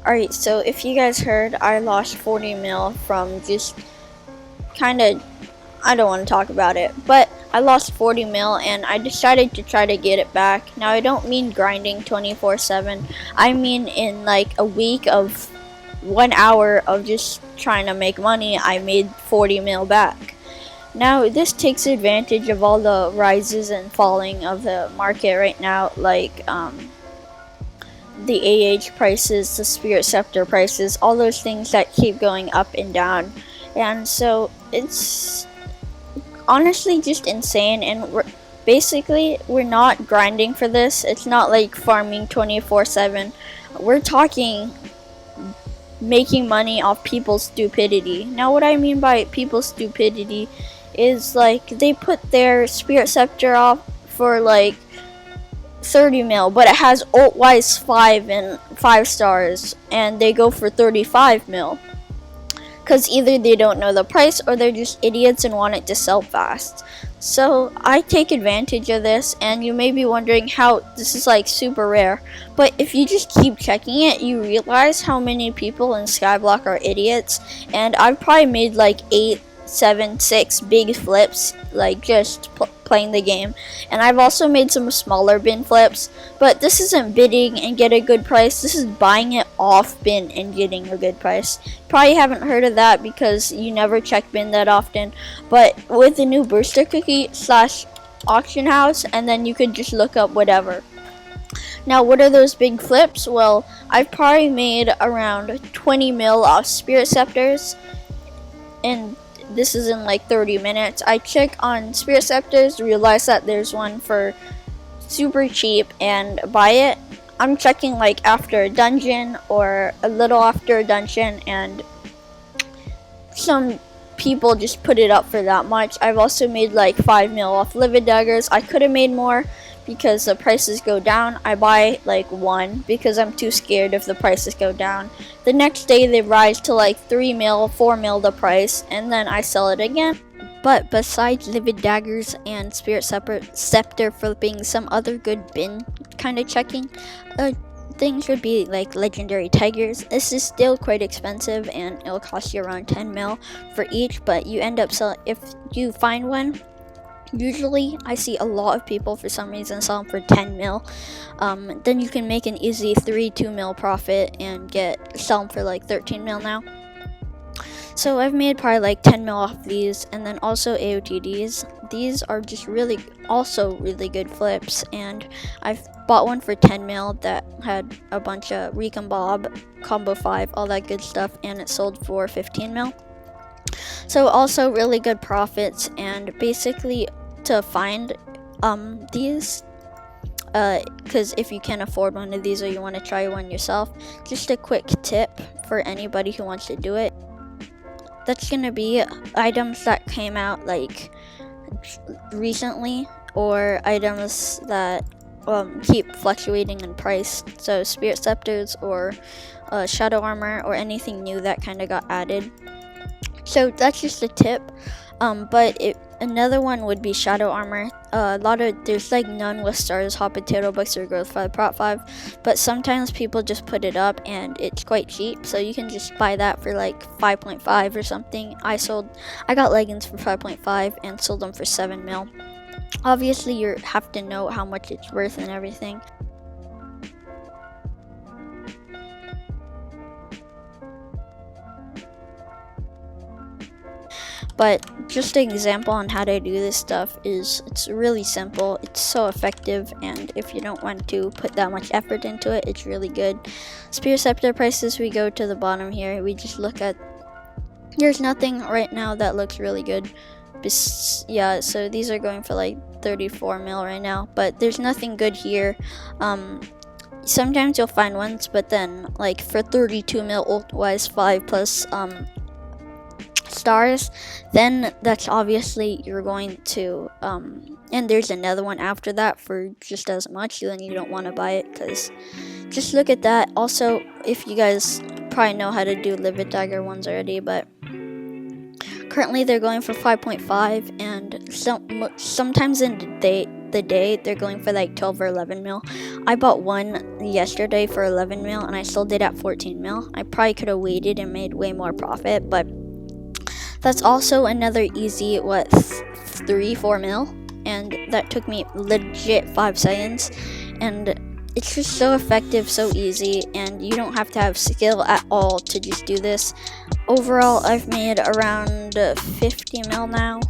Alright, so if you guys heard, I lost 40 mil from just kind of, I don't want to talk about it, but I lost 40 mil and I decided to try to get it back. Now I don't mean grinding 24/7, I mean in like a week of 1 hour of just trying to make money, I made 40 mil back. Now this takes advantage of all the rises and falling of the market right now, like the AH prices, the Spirit Scepter prices, all those things that keep going up and down. And so it's honestly just insane, and we're not grinding for this. It's not like farming 24/7. We're talking making money off people's stupidity. Now what I mean by people's stupidity is like they put their Spirit Scepter off for like 30 mil, but it has ult-wise 5 and 5 stars, and they go for 35 mil. Because either they don't know the price or they're just idiots and want it to sell fast. So I take advantage of this, and you may be wondering how this is like super rare. But if you just keep checking it, you realize how many people in Skyblock are idiots. And I've probably made like 8, 7, 6 big flips, like just playing the game. And I've also made some smaller bin flips, but this isn't bidding and get a good price. This is buying it off bin and getting a good price. Probably haven't heard of that because you never check bin that often, but with the new booster cookie / auction house, and then you could just look up whatever. Now what are those big flips? Well, I've probably made around 20 mil off Spirit Scepters, and this is in like 30 minutes. I check on Spirit Scepters, realize that there's one for super cheap, and buy it. I'm checking like after a dungeon or a little after a dungeon, and some people just put it up for that much. I've also made like 5 mil off Livid Daggers. I could have made more because the prices go down. I buy like 1 because I'm too scared if the prices go down. The next day they rise to like 3 mil, 4 mil the price, and then I sell it again. But besides Livid Daggers and Spirit Scepter flipping, some other good bin kind of checking things would be like Legendary Tigers. This is still quite expensive and it'll cost you around 10 mil for each, but you end up selling, if you find one, usually I see a lot of people for some reason sell them for 10 mil. Then you can make an easy 2 mil profit and sell them for like 13 mil now. So I've made probably like 10 mil off these, and then also AOTDs. These are just also really good flips, and I've bought one for 10 mil that had a bunch of Recon Bob, Combo 5, all that good stuff, and it sold for 15 mil. So also really good profits. And basically to find these, because if you can't afford one of these or you want to try one yourself, just a quick tip for anybody who wants to do it. That's gonna be items that came out like recently, or items that keep fluctuating in price. So Spirit Scepters or Shadow Armor or anything new that kind of got added. So that's just a tip. But another one would be Shadow Armor. There's like none with stars, hot potato bucks, or growth 5, prop 5, but sometimes people just put it up and it's quite cheap, so you can just buy that for like 5.5 or something. I got leggings for 5.5 and sold them for 7 mil. Obviously you have to know how much it's worth and everything. But just an example on how to do this stuff is, it's really simple, it's so effective, and if you don't want to put that much effort into it, it's really good. Spirit Scepter prices, we go to the bottom here, we just look at, there's nothing right now that looks really good. Yeah, so these are going for like 34 mil right now, but there's nothing good here. Sometimes you'll find ones, but then like for 32 mil ult-wise 5 plus stars, then that's obviously you're going to and there's another one after that for just as much, then you don't want to buy it, because just look at that. Also, if you guys probably know how to do Livid Dagger ones already, but currently they're going for 5.5, and sometimes in the day the day, they're going for like 12 or 11 mil. I bought one yesterday for 11 mil and I sold it at 14 mil. I probably could have waited and made way more profit, but that's also another easy, 3-4 mil, and that took me legit 5 seconds, and it's just so effective, so easy, and you don't have to have skill at all to just do this. Overall, I've made around 50 mil now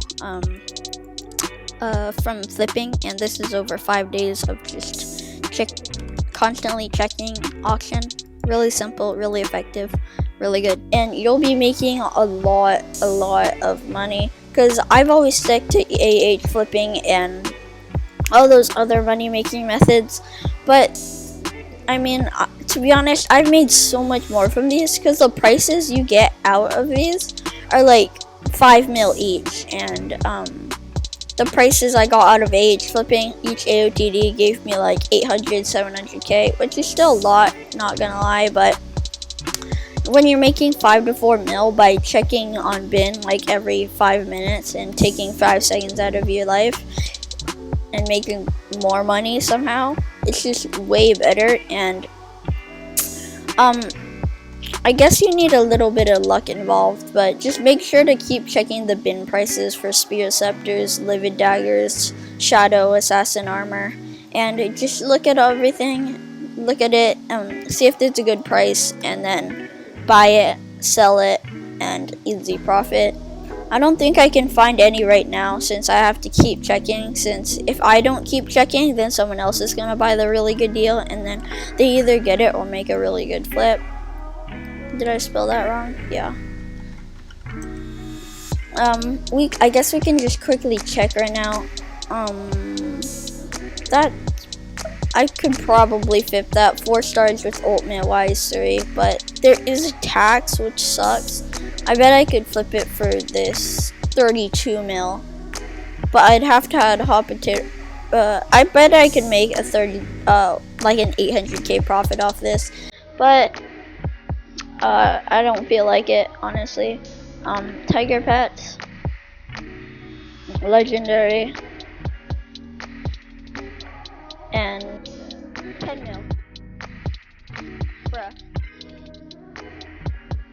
from flipping, and this is over 5 days of just constantly checking auction. Really simple, really effective, really good, and you'll be making a lot of money, because I've always stuck to flipping and all those other money making methods, but I mean, to be honest, I've made so much more from these, because the prices you get out of these are like 5 mil each, and the prices I got out of flipping, each AOTD gave me like 800, 700k, which is still a lot, not gonna lie, but when you're making 5 to 4 mil by checking on bin like every 5 minutes and taking 5 seconds out of your life and making more money somehow, it's just way better. And I guess you need a little bit of luck involved, but just make sure to keep checking the bin prices for spear scepters, livid daggers, shadow, assassin armor, and just look at everything, look at it, see if there's a good price, and then buy it, sell it, and easy profit. I don't think I can find any right now, since I have to keep checking, since if I don't keep checking, then someone else is gonna buy the really good deal, and then they either get it or make a really good flip. Did I spell that wrong? Yeah. I guess we can just quickly check right now. That I could probably flip that 4 stars with ultimate wise 3, but there is a tax, which sucks. I bet I could flip it for this 32 mil, but I'd have to add I bet I could make a like an 800k profit off this, but I don't feel like it, honestly. Tiger pets, legendary, and 10 mil. Bruh.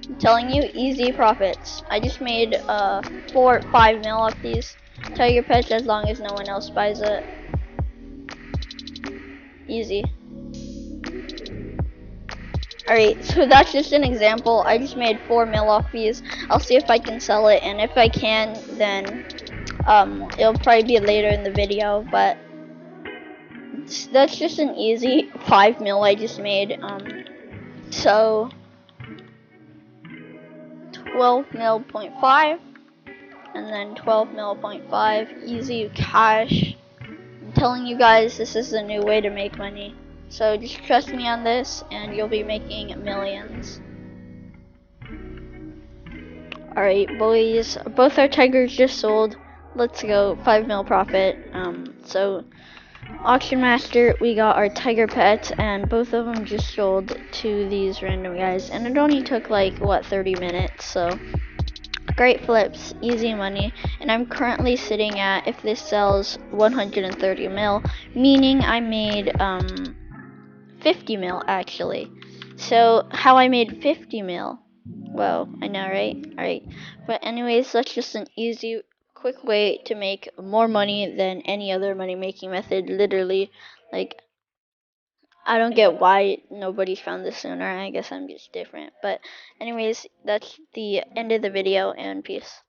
I'm telling you, easy profits. I just made 5 mil off these tiger pets, as long as no one else buys it. Easy. Alright, so that's just an example. I just made 4 mil off these. I'll see if I can sell it, and if I can, then it'll probably be later in the video, but that's just an easy 5 mil I just made. So 12 mil 0.5, and then 12 mil 0.5, easy cash. I'm telling you guys, this is the new way to make money. So just trust me on this, and you'll be making millions. Alright, boys, both our tigers just sold. Let's go, 5 mil profit. So Auction Master, we got our tiger pets, and both of them just sold to these random guys, and it only took like 30 minutes. So great flips, easy money, and I'm currently sitting at, if this sells, 130 mil, meaning I made 50 mil actually. So how I made 50 mil? Well, I know, right? Alright, but anyways, that's just an easy, quick way to make more money than any other money making method. Literally, like, I don't get why nobody's found this sooner. I guess I'm just different. But anyways, that's the end of the video, and peace.